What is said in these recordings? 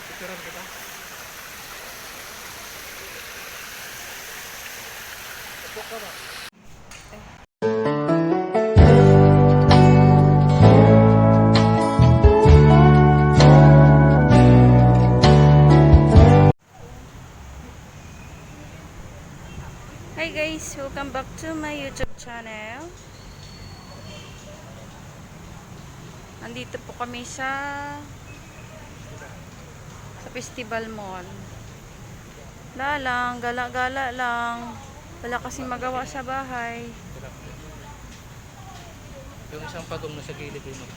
picturean kita. Upo ka ba? Hi guys, welcome back to my YouTube channel. Nandito po kami sa Festival Mall. Lang, gala-gala lang. Wala kasing magawa sa bahay. Yung isang pagong nasa gilid yun.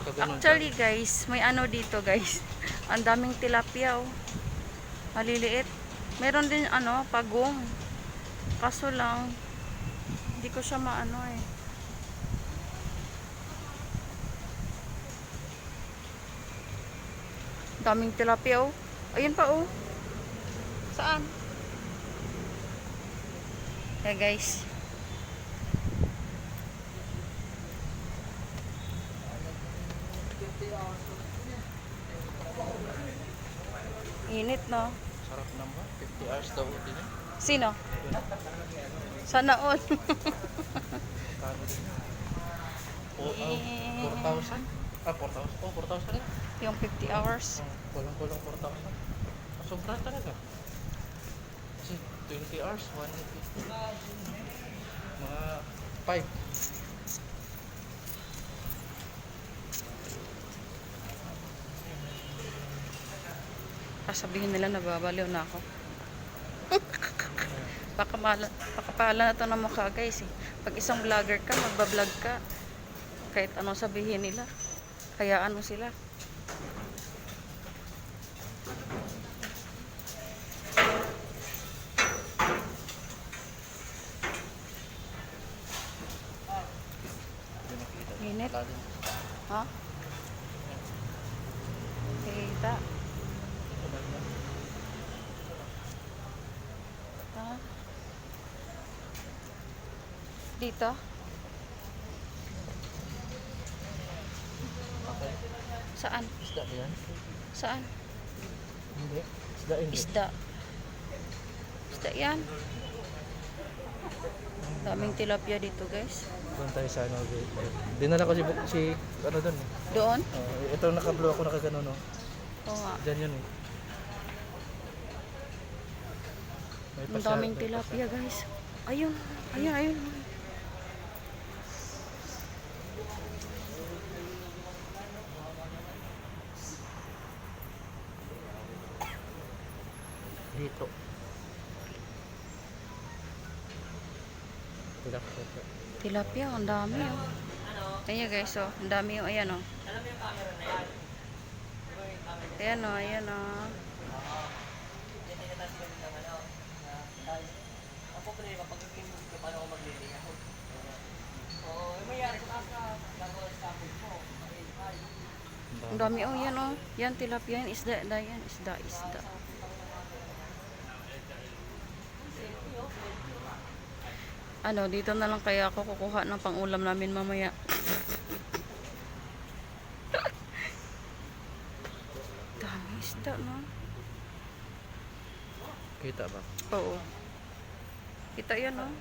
Nakaganon Actually guys, may ano dito guys. Ang daming tilapia oh. Maliliit. Meron din ano, pagong. Kaso lang, hindi ko siya maano eh. Daming tilapia oh. Ayun pa oh. Saan? Hey guys. Init no? Sarap naman. 50 hours daw din yun. Sino? Sana all. Kano din yun? 4,000? Ah, 4,000? Oh, 4,000 rin. Yung 50 hours. Kulang-kulang 4,000. Sobra talaga. Kasi 20 hours, 150. Mga 5. Sasabihin nila nababaliw na ako. Pakapala na to ng mukha guys eh. Pag isang vlogger ka, magbablog ka, kahit anong sabihin nila, hayaan mo sila. Init. Ha? Kita. Ha? Dito? Saan? Isda ba yan? Saan? Hindi. Isda hindi. Isda. Isda yan. Daming tilapia dito guys. Doon tayo sa ano. Dinala ko si ano doon eh. Doon? Ito naka-blue ako nakagano no. Oo nga. Diyan yun eh. May Ang daming tilapia guys. Ayun. Ayun, ayun. Dito. Tilapia. Tilapia, ang dami oh. Ayan guys oh. Ang dami oh. Ayan oh. Ayan oh. Ayan oh. Ang dami oh. Yan oh. Yan tilapia. Yan isda. Yan isda. Isda. Ano, dito na lang kaya ako kukuha ng pang-ulam namin mamaya. Dami isda, no? Kita ba? Oo. Kita yan, no?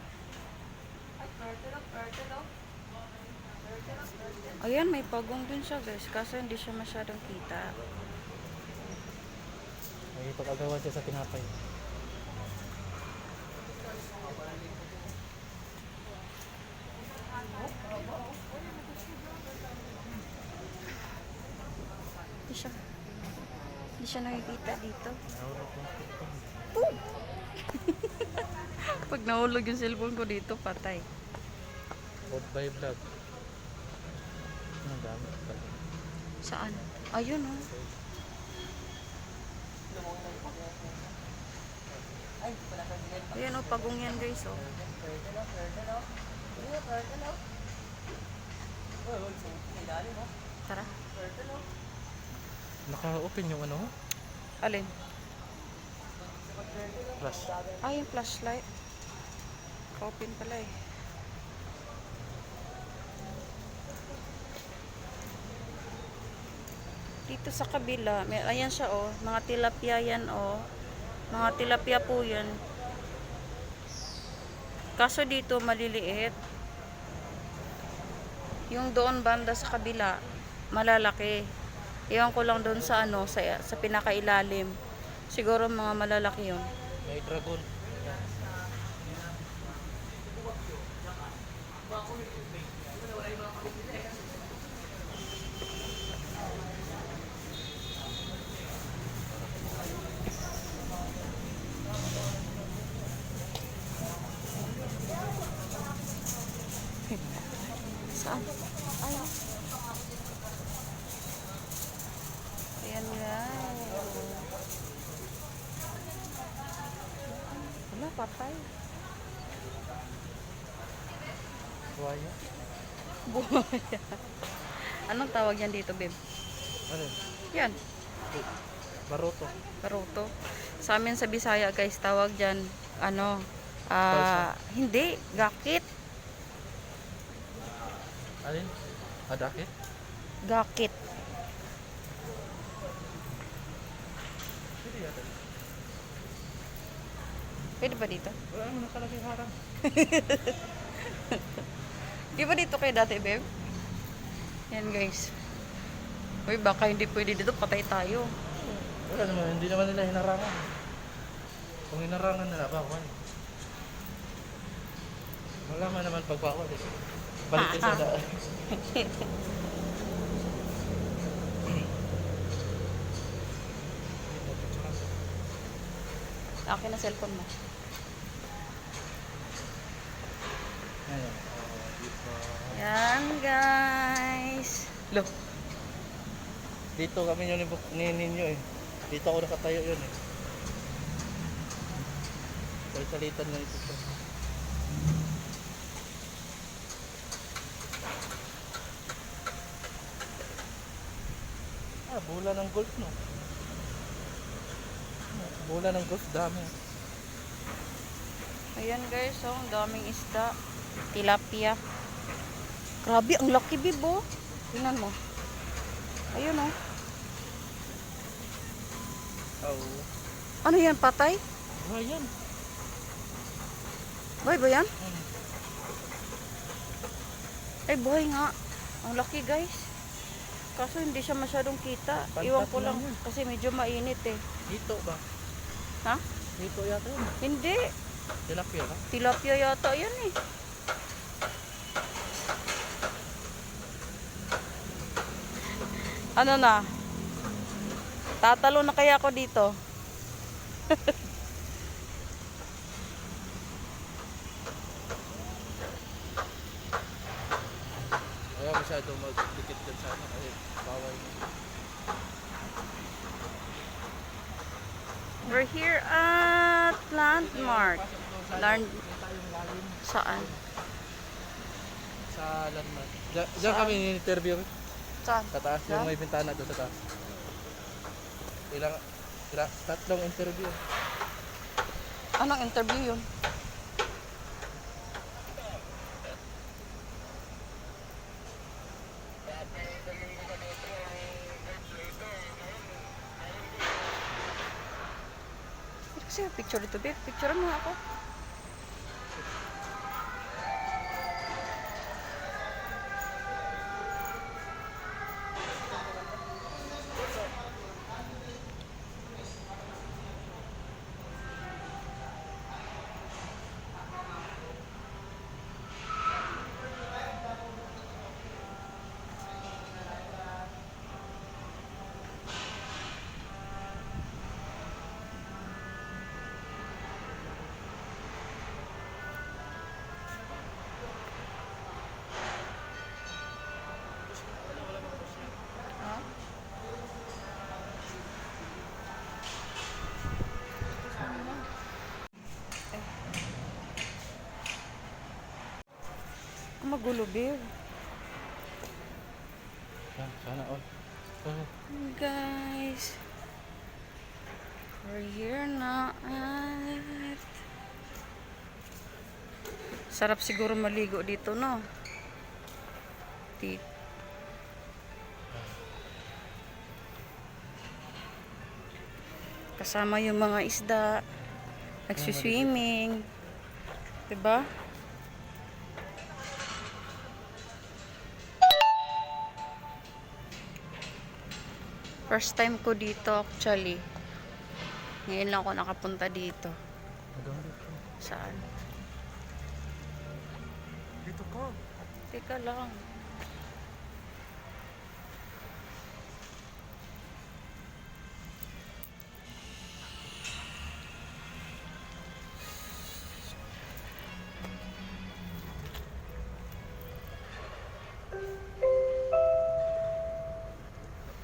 Ayan, may pagong dun siya, guys. Kaso hindi siya masyadong kita. May pag-agawan siya sa tinapay. Hindi siya nakikita dito. Nahulog ko. Boom! Pag nahulog yung cellphone ko dito, patay. Food by vlog. Ang dami. Saan? Ayun, oh. Ayan, oh, pagong yan, guys, oh. Tara. Naka-open yung ano? Alin? Flash. Ah, yung flashlight. Open pala eh. Dito sa kabila, may, ayan siya oh, mga tilapia yan oh. Mga tilapia po yan. Kaso dito maliliit. Yung doon banda sa kabila, malalaki. Iwan ko lang doon sa ano, sa pinakailalim. Siguro mga malalaki yun. May dragon. Saan? Ay. Ayan nga. Wala, patay. Buhaya. Buhaya. Anong tawag yan dito, babe? Ano? Yan, Baroto. karoto. Sa amin sa Bisaya, guys, tawag dyan, ano, hindi, gakit. Alin? Adakit? Gakit. Pwede yata. Pwede ba dito? Wala mo nakalagay harang. Di ba dito kayo dati, babe? Yan, guys. Uy, baka hindi pwede dito, patay tayo. Wala naman, hindi naman nila hinarangan. Kung hinarangan nila, bawal. Wala man naman pagbawal eh. Balik sa daan. Akin na cellphone mo. Ayan. Dito. Yan, guys. Look. Dito kami yun ni ninyo eh. Dito ako nakatayo yun eh. Salitan na ito. Bola ng golf no. Bola ng golf dami. Ayan, guys, oh, ang daming isda. Tilapia. Grabe, ang laki, bibo. Tingnan mo. Ayun, oh. Oh. Ano yan, patay? Ayan. Buhay ba yan? Ay, buhay nga. Ang laki, guys. Kaso hindi siya masyadong kita. Pantat Iwan ko lang lang yun. kasi medyo mainit eh. Dito ba? Ha? Dito yata yun. Hindi. Tilapia ba? Tilapia yata yan eh. Ano na? Tatalo na kaya ako dito? Ayaw masyado magdikit dyan sa ano kasi bawal. We're here at Landmark. Saan? Sa landmark. Diyan kami ni-interview. Saan? Sa taas, Diyan? yung may bintana doon sa taas. Tatlong interview. Anong interview yun? Kasi picture dito, babe. Picturean mo ako. Ha? Magulo, babe. Yan, sana all. Guys, we're here na at sarap siguro maligo dito, no? Kasama yung mga isda. Nagsiswimming. Diba? First time ko dito actually. Ngayon lang ako nakapunta dito. Saan? Dito ka. Teka lang.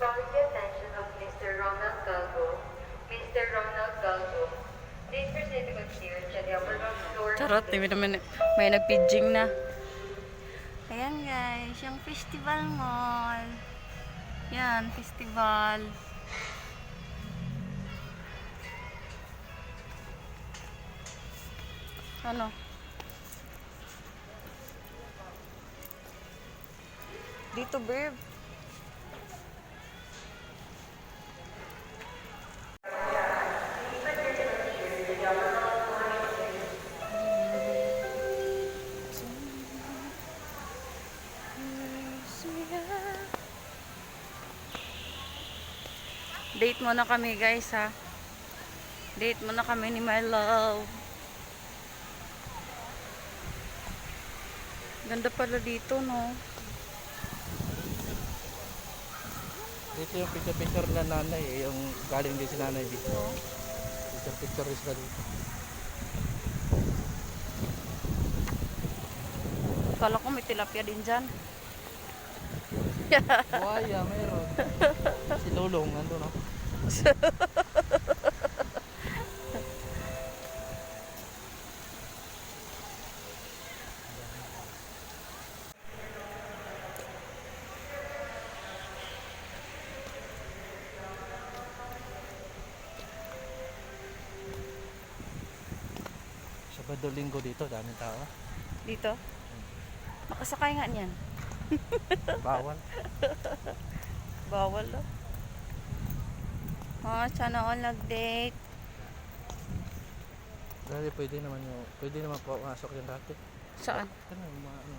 Calling the attention of Mr. Ronald Galgo. Mr. Ronald Galgo, please proceed to clear to the upper floor. Charot, may nagpidging na. Ayan guys, yung festival mall. Yan, festival. Ano? Dito, babe. Date mo na kami guys ha. Date mo na kami ni my love. Ganda pala dito no. Dito yung picture-picture na nanay eh. Yung galing din si nanay dito. Picture-picture rin sila dito. Kala ko may tilapia din dyan. Buhaya, mayroon. Si Lulong, nandun no? Sabado linggo dito, daming tao. Dito. Makasakay nga niyan. Bawal. Bawal oh. Oh, sana all nag-date. Dahil pwede naman pumasok yung dati. Saan? Ano yung mga ano,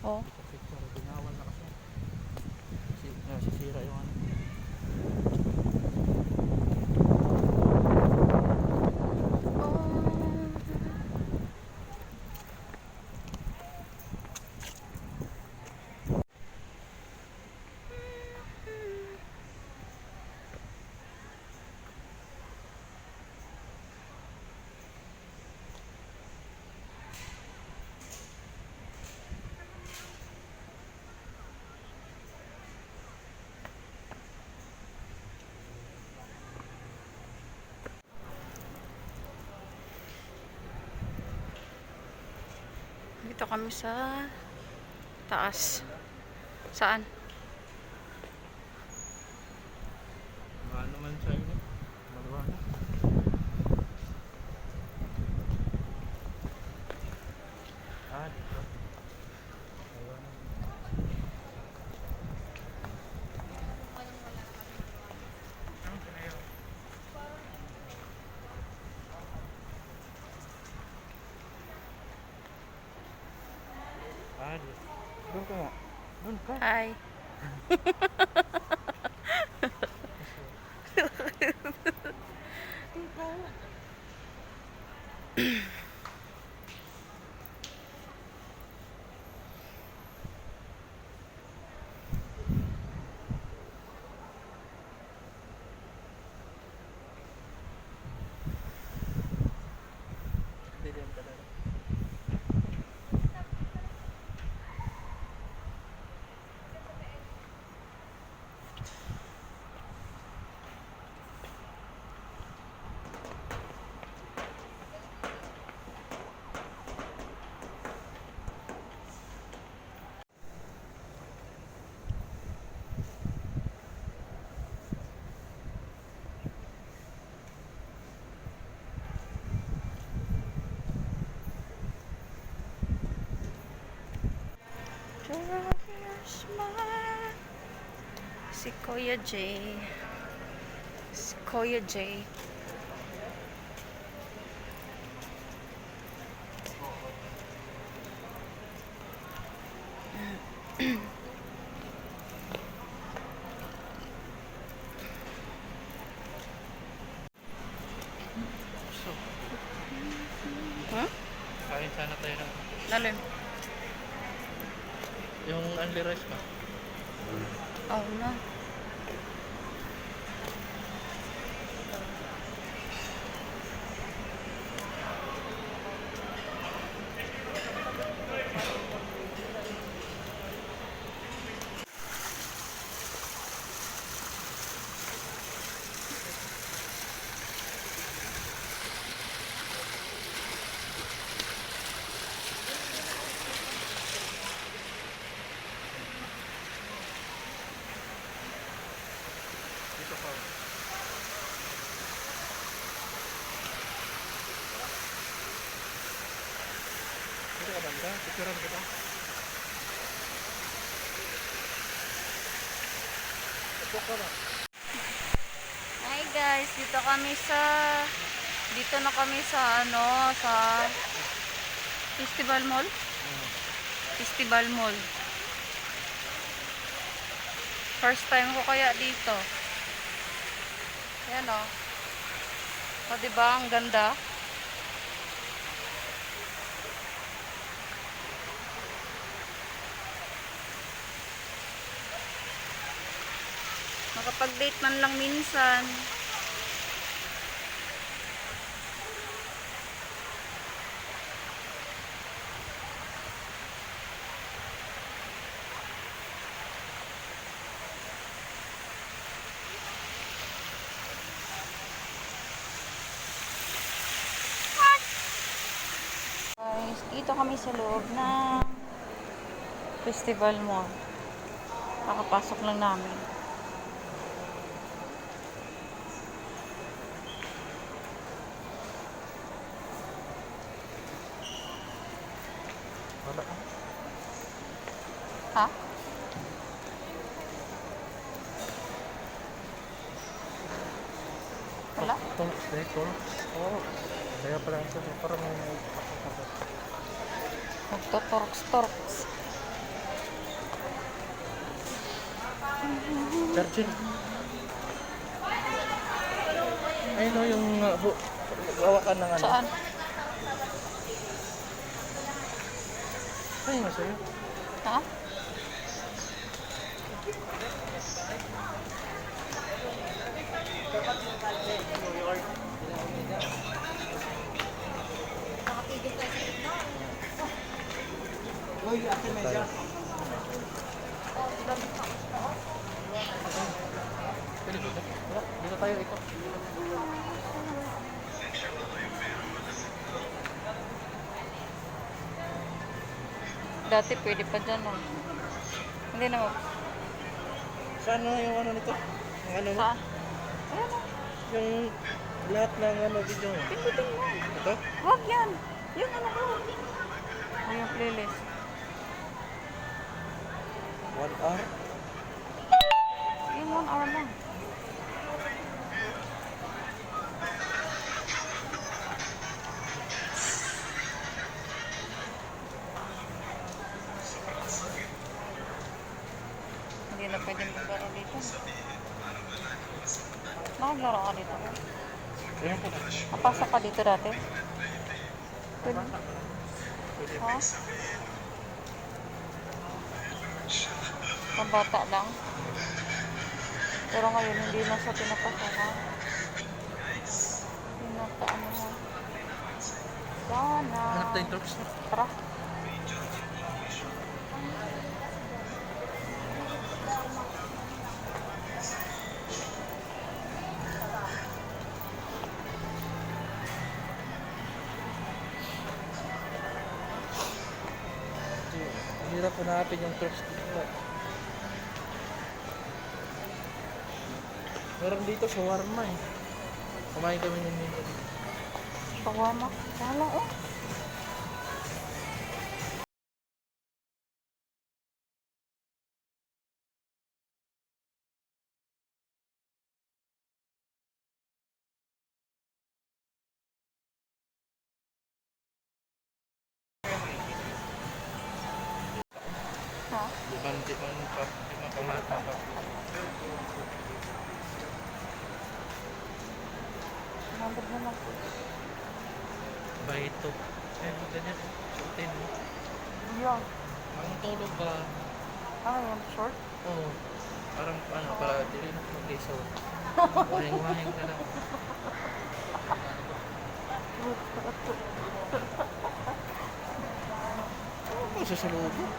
Oh. picture, binawal na kasi. Nasisira yung ano. Dito kami sa taas. Saan? Ano man siya yun eh. Maluwana. Dito. Maluwana. Dito. Doon ka nga. Doon ka. Hi. Dilim talaga. Si Kuya J. Si Kuya Jay. So, Huh? kain sana tayo ng Alin? yung only rice ba? Oh, no. Dito pa. Dito ka banda? Picturean kita. Upo ka ba? Hi guys, dito na kami sa sa Festival Mall. Festival Mall. First time ko kaya dito. Yan oh. O diba ang ganda? Makapag-date man lang minsan. Guys, dito kami sa loob ng Festival Mall. Nakapasok lang namin. Wala. Ha? Wala? Oo. Kaya pala ito. Parang may Magtotorks-torks. Virgin. Ayun o yung hawakan ng ano. Saan? Ayun nga sa'yo. Ha? Pwede dito. Dito tayo ito. Dati pwede pa dyan oh. Hindi na Saan na yung ano nito? Yung ano mo? Saan? Ayan oh. Yung lahat ng ano video mo. Pindutin mo. Ito? Huwag yan. Yung ano ko. O yung playlist. 1 hour? Yung 1 hour lang. Hindi na pwede maglaro dito. Nakaglaro ka dito. Ayun po. Napasok ka dito dati? Pwede. Pwede. Ha? Pambata lang. Pero ngayon hindi na siya pinapasahan. Ano mo. Sana. Hanap tayong talks na. Tara. Hirap hanapin yung talks dito. Meron dito shawarma eh. Kumain kami ng nito. Shawarma. Wala oh. Di man pa, di man pangata pa. Number na lang. Bahito. Ganyan. Suotin mo. Yeah. Ang tulog ba? Ah, yung short? Oo. Parang ano, para di rin mag-lisaw. Wahing-wahing ka lang. Ano sa salubong?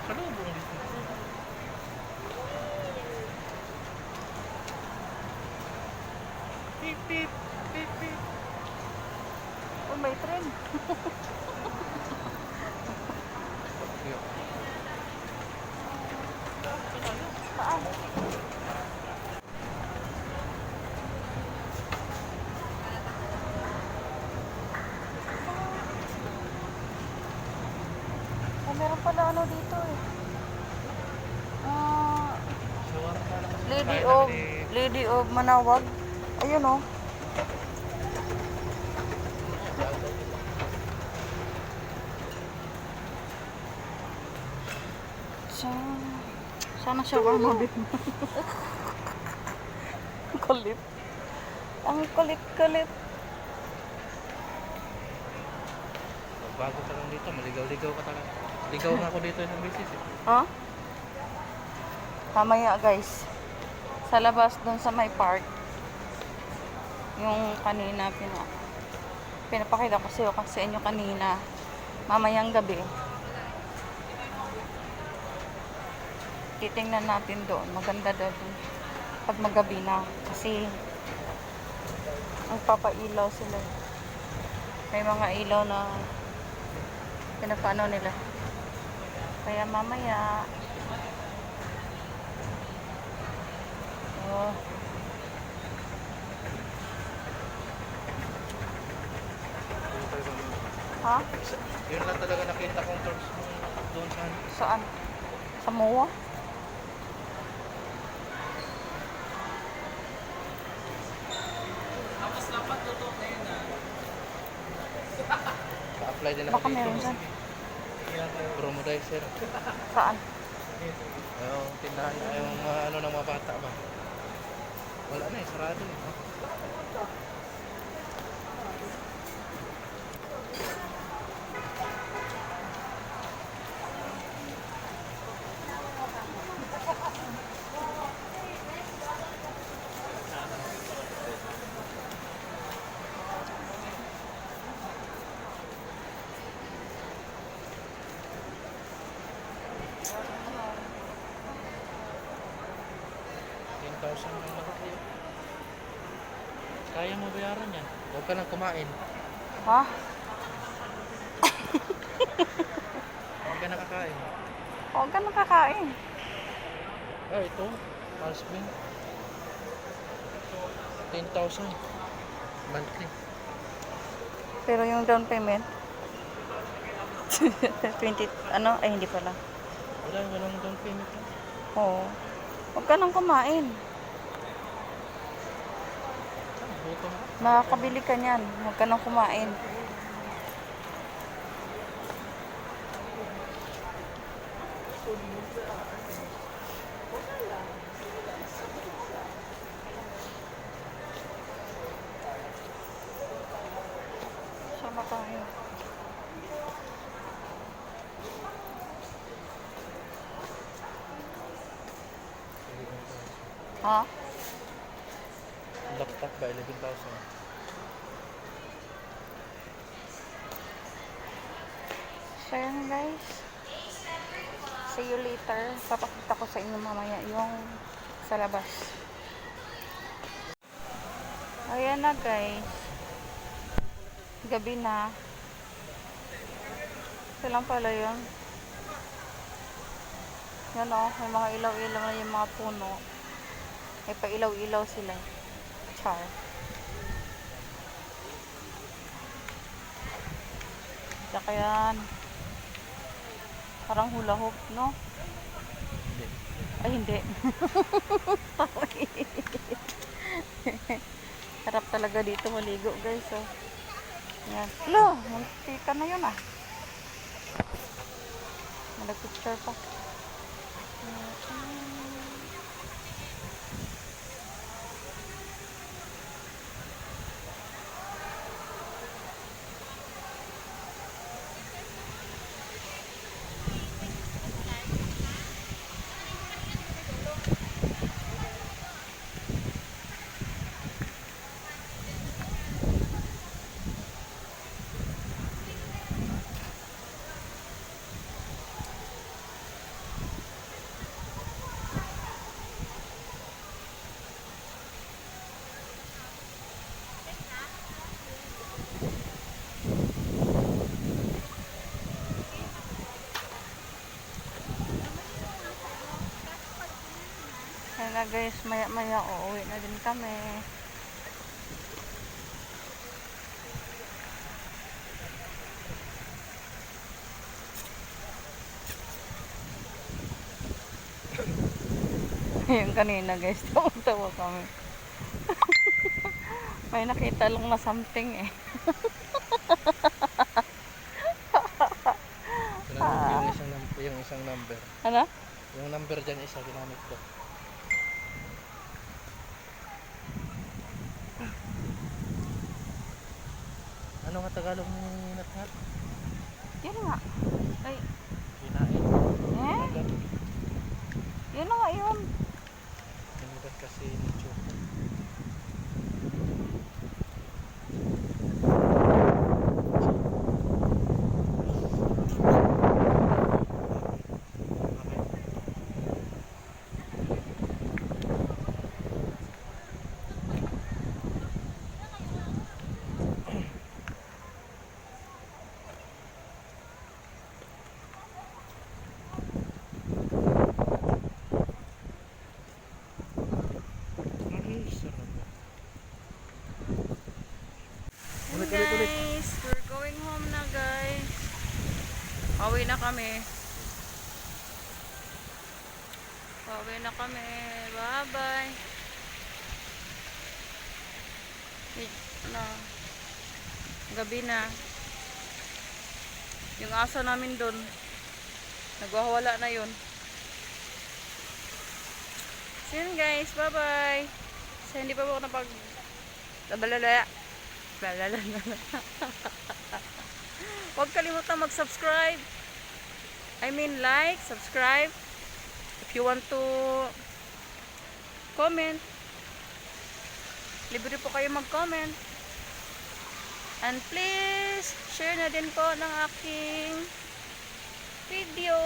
Salubong dito. Pip, pip, pip, pip. Oh, may trend. Saan? Oh, meron pala ano dito eh. Ah, Lady of Manawag. Ayun oh. Sana shawarma din. Kulit. Ang kulit-kulit. Bago ka lang dito, maligaw-ligaw ka talaga. Ligaw nga ako dito ng misis eh. Ha? Mamaya guys. Sa labas doon sa may park. Yung kanina pinapakita ko sa inyo kanina. Mamayang gabi. Titingnan natin doon. Maganda daw doon. Pag magabi na. Kasi magpapailaw sila. May mga ilaw na pinapano nila. Kaya mamaya oh. Ha? Yun lang talaga nakita kong turks doon sa Saan? Sa MOA? pa-apply din ako Baka meron dito. dyan. Promodizer. Saan? Yung tindahan na yung ano ng mga bata ba. Wala na eh, sarado eh. Kaya mo bayaran yan. Huwag ka lang kumain. Ha? Huwag ka nakakain. Huwag ka nakakain. Ah, ito. Malsbin. 10,000. Monthly. Pero yung down payment 20 ano? Ay hindi pala. Walang down payment. Oo. Huwag ka nang kumain. Gutom. Makakabili ka niyan. Huwag ka nang kumain. Sama tayo. Ha? Laptop ba? 11,000. So yan guys. See you later. Papakita ko sa inyo mamaya yung sa labas. Ayan na guys. Gabi na. Ito lang pala yun. Yan o. May mga ilaw-ilaw na yung mga puno. May pa-ilaw-ilaw sila. Char. Saka yan. Parang hula hoop, no? Hindi. Ay, hindi. Harap talaga dito maligo, guys. Oh. Yan. Lo, muntika na yun ah. Nag-picture pa. Kaya na guys, maya maya uuwi na din kami. Yung kanina guys, tawa kami. May nakita lang na something eh. Ginamit ko yung isang number. Ano? Yung number dyan isa, ginamit ko. Ano nga Tagalog ni Natnat? Yun nga. Ay, Kinain. eh? Agad. Yun na nga yun. Agad kasi ni Choco. Ay, sarap. Ulit. Guys, we're going home na guys. Pauwi na kami. Pauwi na kami. Bye bye. Gabi na. Yung aso namin doon. Nagwawala na yun. So yun guys, bye bye. So hindi pa ako napag labalala. Huwag kalimutan mag-subscribe. I mean like, subscribe. If you want to comment, libre po kayo mag-comment. And please, share na din po ng aking video.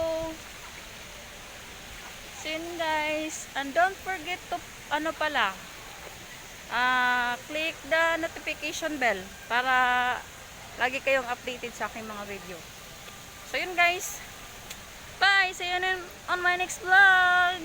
So yun guys. And don't forget to, click the notification bell para lagi kayong updated sa aking mga video. So yun guys. Bye! See you on my next vlog!